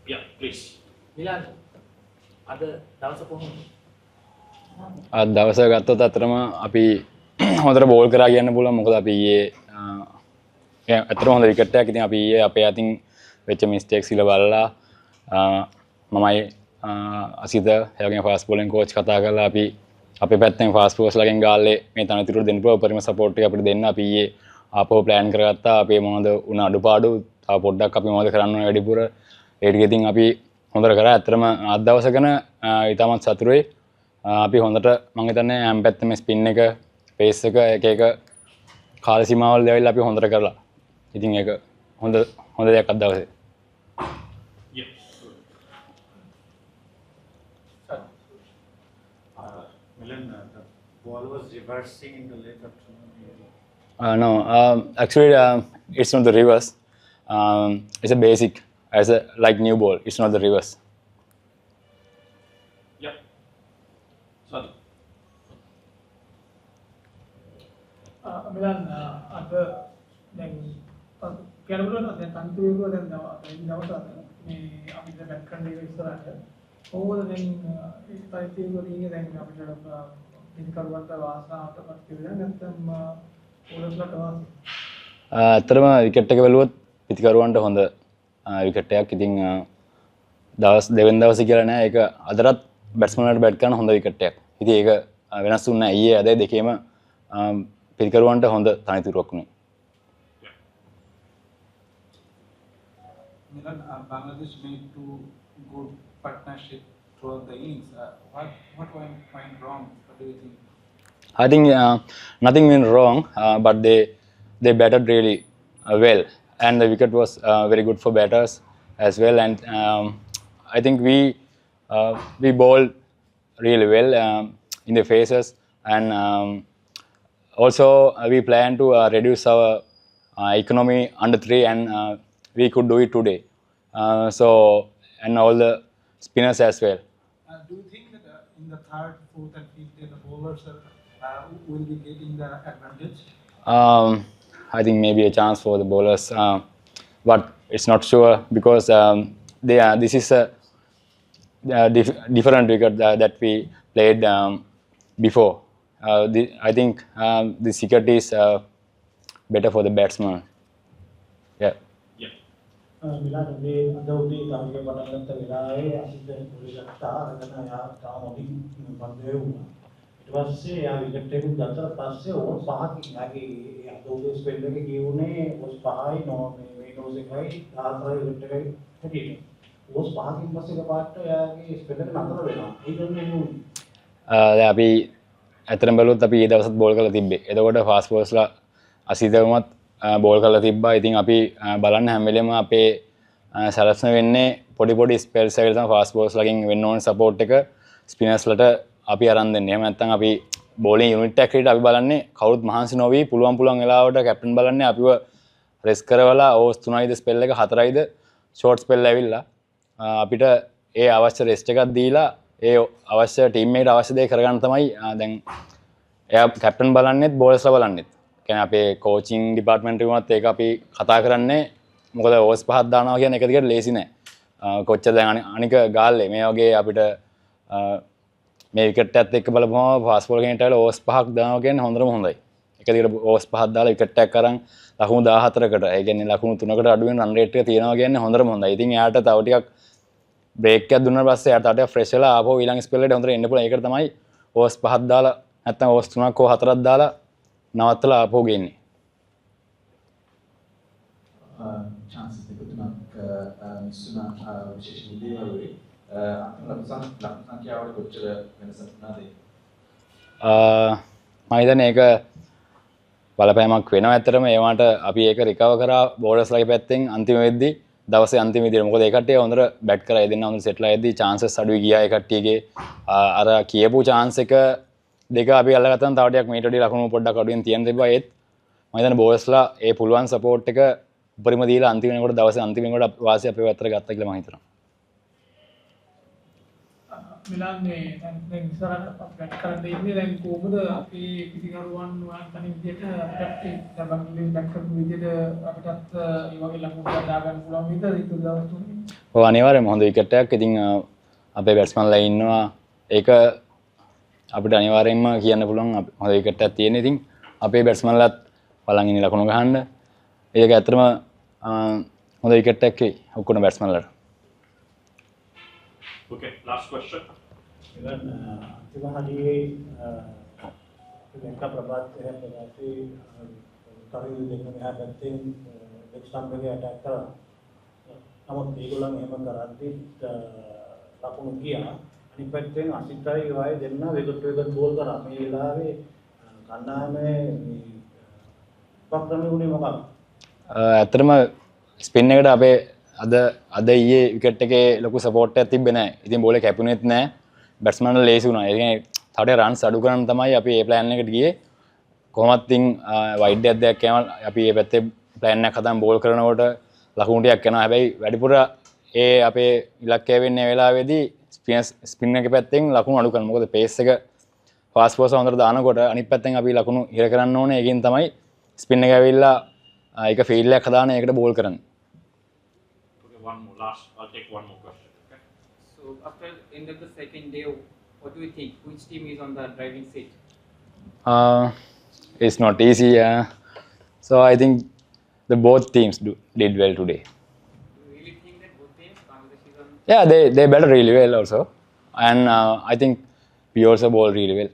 Yeah, please. Milan, ada දවස කොහොමද? අද දවස ගත්තොත් අතරම අපි හොඳට බෝල් කරා කියන්න පුළුවන්. මොකද අපි ඊයේ අතරම හොඳ විකට් එකක්. ඉතින් අපි ඊයේ අපේ අතින් වෙච්ච මිස්ටේක්ස් ඉල බලලා මමයි අසිත එයාගේ ෆාස්ට් බෝලින් කෝච් කතා කරලා අපි අපේ පැත්තෙන් ෆාස්ට් බෝලර්ස්ලාගෙන් ගාල්ලේ මේ තනතුරු දෙන්න පුළුවන් උපරිම සපෝට් එක අපිට දෙන්න. අපි ඊයේ ආපහු ප්ලෑන් කරගත්තා. අපේ මොනවද උන අඩුපාඩු තව පොඩ්ඩක් අපි මොනවද කරන්න ඕන වැඩිපුර ඒ ටික ඉතින් අපි හොඳට කරා. ඇත්තටම අද දවසකන ඉතාමත් සතුටුයි. අපි හොඳට මම හිතන්නේ හැම පැත්තෙම ස්පින් එක පේස් එක එක කාල සීමාවල් දෙවිලා අපි හොඳට කරලා. ඉතින් ඒක හොඳ දෙයක් අද දවසේ. Milan, the ball was reversing in the late afternoon. No, actually it's not the reverse. It's a basic as a like new ball. It's not the reverse. Yeah. Sorry. Milan, ada දැන් කැලබුණ දැන් තන්තුවේක දැන් දවස් මේ අපිට bat කරන්න ඉස්සරහට කොහොමද දැන් ඒ පරිಸ್ಥಿತಿවලින් දැන් අපිට පිටකරුවන්ට වාසනාවටපත් කියලා නැත්නම් ඕලස්ලට වාසි ඇත්තටම විකට් එක බැලුවොත් පිටිකරුවන්ට හොඳ විකට් එකක්. ඉතින් දවස් දෙවෙනි දවසේ කියලා නෑ. ඒක අදටත් බැට්ස්මන්ලාට බැට් කරන හොඳ විකට් එකක්. ඉතින් ඒක වෙනස් වුණ නෑ. ඊයේ අද දෙකේම පිටිකරුවන්ට හොඳ තනිතුරක් වුණේ. Milan, Bangladesh made two good partnership throughout the innings. What went wrong? What do you think? I think nothing went wrong, but they batted really well, and the wicket was very good for batters as well. And I think we bowled really well in the faces, and also we plan to reduce our economy under 3, and we could do it today. So and all the spinners as well. Do you think that in the third, fourth, and fifth day the bowlers will be getting the advantage? I think maybe a chance for the bowlers, but it's not sure because this is a different wicket that we played before. I think this wicket is better for the batsman. Yeah. මිලාට මේ අද උදේ තමයි පටන් ගත්ත වෙලාවේ අසිත පොලිගත්තා අරගෙන යා තාම ඔබින් බන්දේ වුණා. ඊට පස්සේ යා විකට් එකක් ගත්තා. පස්සේ ඕවර් 5කින් යාගේ අද උදේ ස්පෙල් එකේ ගියුනේ ඕවර් 5යි නෝ මේ නෝස් එකයි 14 විකට් එකයි හැටියට. ඕවර් 5කින් පස්සේ එකපාරට යාගේ ස්පෙල් එක නතර වෙනවා. ඒ කියන්නේ නුනේ. දැන් අපි ඇත්තටම බැලුවොත් අපි ඊ දවසත් බෝල් කරලා තිබ්බේ. එතකොට ෆාස්ට් බෝලර්ස්ලා අසිතවමත් බෝල් කරලා තිබ්බා. ඉතින් අපි බලන්න හැම වෙලෙම අපේ සැලැස්ම වෙන්නේ පොඩි ස්පෙල්ස් එකකට තමයි ෆාස්ට් බෝලර්ස්ලාගෙන් වෙන්න ඕන සපෝට් එක ස්පිනර්ස්ලට අපි අරන් දෙන්නේ. එහෙම නැත්නම් අපි බෝලින් යුනිට් එකකට අපි බලන්නේ කවුරුත් මහන්සි නොවි පුළුවන් වෙලාවට කැප්ටන් බලන්නේ අපිව රෙස් කරවලා ඕවර්ස් 3යිද ස්පෙල් එක 4යිද ෂෝට් ස්පෙල් ඇවිල්ලා අපිට ඒ අවශ්‍ය රෙස්ට් එකක් දීලා ඒ අවශ්‍ය ටීම් එකට අවශ්‍ය දේ කරගන්න තමයි දැන් එයා කැප්ටන් බලන්නෙත් බෝලර්ස්ලා බලන්නෙත්. කියන්නේ අපේ කෝචින් ඩිපාර්ට්මන්ට් එකෙත් ඒක අපි කතා කරන්නේ. මොකද ඕවර්ස් 5ක් දානවා කියන්නේ එක දිගට ලේසි නෑ. කොච්චර දැන් අනික ගාල්ලේ මේ වගේ අපිට මේ විකට් එකත් එක්ක බලපුවම ෆාස්ට් බෝලර් කෙනෙක්ට ඇවිල්ලා ඕවර්ස් 5ක් දානවා කියන්නේ හොඳටම හොඳයි. එක දිගට ඕවර්ස් 5ක් දාලා විකට් එකක් අරන් ලකුණු 14කට ඒ කියන්නේ ලකුණු 3කට අඩු වෙන රන් රේට් එක තියනවා කියන්නේ හොඳටම හොඳයි. ඉතින් එයාට තව ටිකක් බ්‍රේක් එකක් දුන්නාට පස්සේ එයාට තව ටිකක් ෆ්‍රෙෂ් වෙලා ආපහු ඊළඟ ස්පෙල් එකට හොඳට එන්න පුළුවන්. ඒකට තමයි ඕවර්ස් 5ක් දාලා නැත්නම් ඕවර්ස් 3ක් හෝ 4ක් දාලා නවත්තලා ආපහු ගේන්නේ. chances දෙකතුනක් මිස්සුනා විශේෂ මුදේවලුයි ලකුණු සංඛ්‍යාවට කොච්චර වෙනසක් වුණාද? මම හිතන්නේ ඒක බලපෑමක් වෙනවා. ඇත්තටම ඒවට අපි ඒක රිකවර් කරා බෝලර්ස්ලාගේ පැත්තෙන් අන්තිම වෙද්දී දවසේ අන්තිම විදියට. මොකද ඒ කට්ටිය හොඳට බැට් කරා. ඒ දෙන්න හොඳට සෙට්ලා එද්දී chances අඩුයි ගියා ඒ කට්ටියගේ. අර කියපු chance එක දෙක අපි අල්ලගත්තාම තව ටිකක් මීට වඩා ලකුණු පොඩ්ඩක් අඩුවෙන් තියන්න තිබ්බා. ඒත් මම හිතන්නේ බෝලර්ස්ලා ඒ පුළුවන් සපෝට් එක උපරිම දීලා අන්තිම වෙනකොට දවසේ අන්තිම වෙනකොට වාසිය අපේ පැත්තට ගත්තා කියලා මම හිතනවා. මිලාන් මේ දැන් ඉස්සරහට බැට් කරන්න ඉන්නේ දැන් කොහොමද අපේ පිටිකරුවන් තනි විදියට අපිට බැට් කරපු විදියට අපිටත් ඒ වගේ ලකුණු දා ගන්න පුළුවන් විදිහට ඊට දවස් තුනේ ඔව් අනිවාර්යයෙන්ම හොඳ විකට් එකක්. ඉතින් අපේ බැට්ස්මන්ලා ඉන්නවා. ඒක අපිට අනිවාර්යයෙන්ම කියන්න පුළුවන් හොඳ විකට් එකක් තියෙන. ඉතින් අපේ බැට්ස්මන්ලාත් බලන් ඉන්නේ ලකුණු ගහන්න. ඒක ඇත්තටම හොඳ විකට් එකක් වෙයි ඔක්කොම බැට්ස්මන්ලාට. Okay, last question. ඉතින් අන්තිම හදියේ ලංකා ප්‍රභාත් ප්‍රකාශී කරිල් දෙක මෙහා පැත්තෙන් එක්ස්ටම්ප් එකේ ඇටැක් කරා. නමුත් ඒගොල්ලන් එහෙම කරද්දි ලකුණු ගියා. අනිත් පැත්තෙන් අසිතයි වයි දෙන්න විකට් බෝල් කරා. මේ වෙලාවේ කණ්ඩායමේ මේ උපක්‍රමයේ මොකක්ද? ඇත්තටම ස්පින් එකට අපේ අද ඊයේ විකට් එකේ ලොකු සපෝට් එකක් තිබ්බේ නැහැ. ඉතින් බෝලේ කැපුණෙත් නැහැ. බැට්ස්මන්ලා ලේසි වුණා. ඒ කියන්නේ තවඩේ රන්ස් අඩු කරන්න තමයි අපි මේ ප්ලෑන් එකට ගියේ. කොහොමත් ඉතින් වයිඩ් එකක් දෙයක් යනවා. අපි මේ පැත්තේ ප්ලෑන් එකක් හදාන් බෝල් කරනකොට ලකුණු ටිකක් එනවා. හැබැයි වැඩිපුර අපේ ඉලක්කය වෙන්නේ වෙලාවේදී ස්පින් එකේ පැත්තෙන් ලකුණු අඩු කරනවා. මොකද පේස් එක ෆාස්ට් බෝල්ස් හොඳට දානකොට අනිත් පැත්තෙන් අපි ලකුණු හිර කරන්න ඕනේ. ඒකෙන් තමයි ස්පින් එක ඇවිල්ලා ඒක ෆීල්ඩ් එකක් හදාන ඒකට බෝල් කරන්නේ. Okay, one more. Last. I'll take one more question. Okay. So after end of the second day, what do you think? Which team is on the driving seat? It's not easy. So I think the both teams did well today. Do you really think that both teams, Bangladesh is on? Yeah, they batted really well also, and I think we also bowled really well.